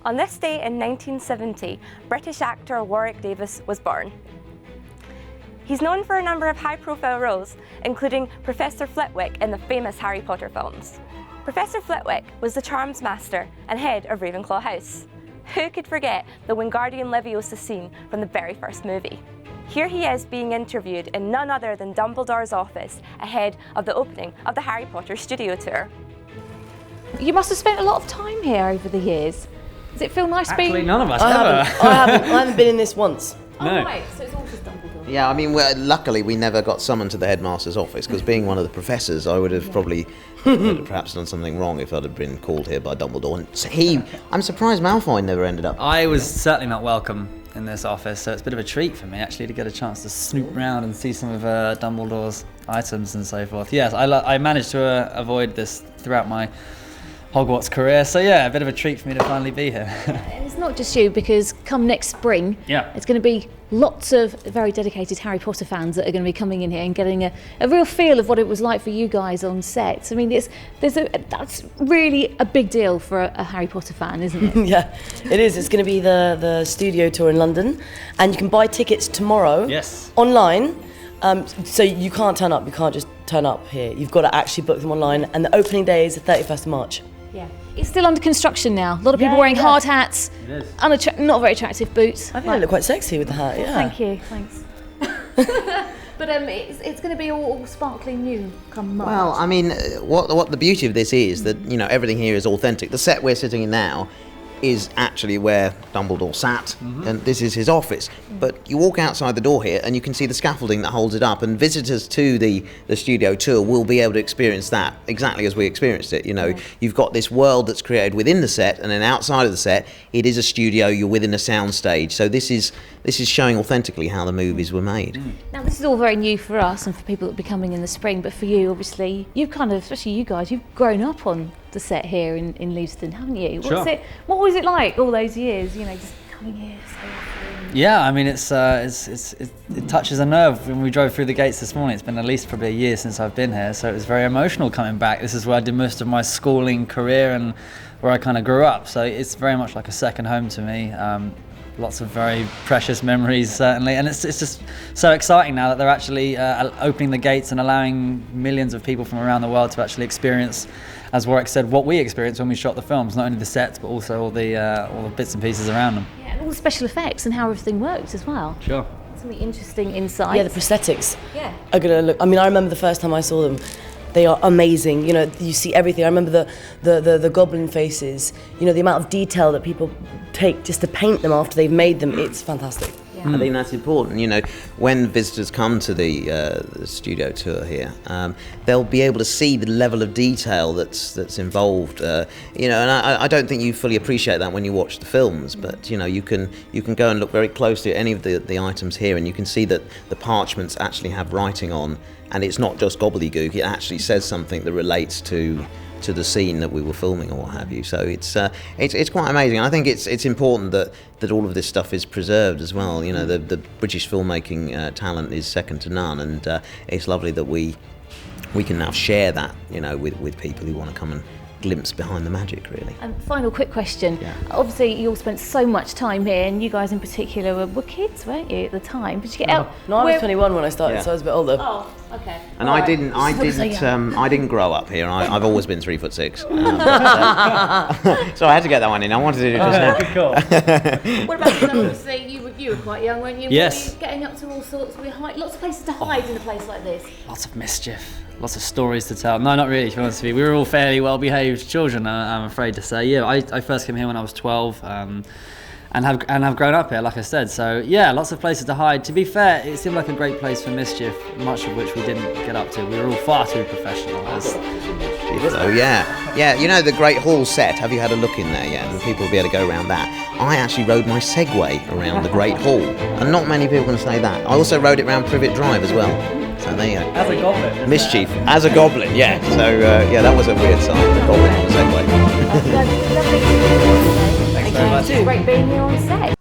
On this day in 1970, British actor Warwick Davis was born. He's known for a number of high-profile roles, including Professor Flitwick in the famous Harry Potter films. Professor Flitwick was the charms master and head of Ravenclaw House. Who could forget the Wingardium Leviosa scene from the very first movie? Here he is being interviewed in none other than Dumbledore's office ahead of the opening of the Harry Potter studio tour. You must have spent a lot of time here over the years. Does it feel nice being... Actually, none of us I haven't been in this once. Oh, No. right, so it's all just Dumbledore. Yeah, I mean, luckily we never got summoned to the headmaster's office, because being one of the professors, I would have probably perhaps done something wrong if I'd have been called here by Dumbledore. And I'm surprised Malfoy never ended up. I was certainly not welcome in this office, so it's a bit of a treat for me actually to get a chance to snoop around and see some of Dumbledore's items and so forth. Yes, I managed to avoid this throughout my Hogwarts career, so yeah, a bit of a treat for me to finally be here. And it's not just you, because come next spring, Yeah. it's going to be lots of very dedicated Harry Potter fans that are going to be coming in here and getting a real feel of what it was like for you guys on set. I mean, that's really a big deal for a Harry Potter fan, isn't it? Yeah, it is. It's going to be the studio tour in London, and you can buy tickets tomorrow Yes. online. So you can't turn up. You can't just turn up here. You've got to actually book them online, and the opening day is the 31st of March. Yeah. It's still under construction now. A lot of people Yeah, wearing yeah. hard hats, It is. not very attractive boots. I think I look quite sexy with the hat. Yeah. Thank you, thanks. But it's going to be all sparkly new come March. Well, I mean, what the beauty of this is that, you know, everything here is authentic. The set we're sitting in now is actually where Dumbledore sat, and this is his office. But you walk outside the door here and you can see the scaffolding that holds it up, and visitors to the studio tour will be able to experience that exactly as we experienced it. You know, you've got this world that's created within the set, and then outside of the set, it is a studio, you're within a sound stage. So this is showing authentically how the movies were made. Now, this is all very new for us and for people that will be coming in the spring, but for you, obviously, you've kind of, especially you guys, you've grown up on the set here in Leavesden, haven't you? Sure. What was it like all those years, you know, just coming here so often? Yeah, I mean, it touches a nerve. When we drove through the gates this morning, it's been at least probably a year since I've been here, so it was very emotional coming back. This is where I did most of my schooling career and where I kind of grew up, so it's very much like a second home to me. Lots of very precious memories, certainly, and it's just so exciting now that they're actually opening the gates and allowing millions of people from around the world to actually experience, as Warwick said, what we experienced when we shot the films, not only the sets but also all the bits and pieces around them. Yeah, and all the special effects and how everything works as well. Sure. Some really interesting insights. Yeah, the prosthetics Yeah. are gonna look. I mean, I remember the first time I saw them. They are amazing. You know, you see everything. I remember the goblin faces. You know, the amount of detail that people take just to paint them after they've made them. It's fantastic. I think that's important. You know, when visitors come to the studio tour here, they'll be able to see the level of detail that's involved. You know, and I don't think you fully appreciate that when you watch the films. But you know, you can go and look very closely at any of the items here, and you can see that the parchments actually have writing on, and it's not just gobbledygook. It actually says something that relates to the scene that we were filming or what have you. So it's quite amazing. And I think it's important that all of this stuff is preserved as well. You know, the British filmmaking talent is second to none, and it's lovely that we can now share that, you know, with people who want to come and glimpse behind the magic, really. And final quick question. Yeah. Obviously, you all spent so much time here, and you guys in particular were kids, weren't you, at the time? Did you get out? No, I was 21 when I started, so I was a bit older. Oh, okay. And All I right. didn't grow up here. I've always been 3'6". So I had to get that one in. I wanted to do it just now. What about you? Obviously, you were quite young, weren't you? Yes. Were you getting up to all sorts? Lots of places to hide in a place like this. Lots of mischief, lots of stories to tell. No, not really, to be honest with you. We were all fairly well-behaved children, I'm afraid to say. Yeah, I first came here when I was 12, and have grown up here, like I said. So yeah, lots of places to hide. To be fair, it seemed like a great place for mischief, much of which we didn't get up to. We were all far too professional. So yeah, you know the Great Hall set. Have you had a look in there yet? And people will be able to go around that. I actually rode my Segway around the Great Hall, and not many people can say that. I also rode it around Privet Drive as well. So there you go. As a goblin. Mischief as a goblin, yeah. So yeah, that was a weird sight. The goblin on the Segway. Lovely. Thanks very much. It's great being here on set.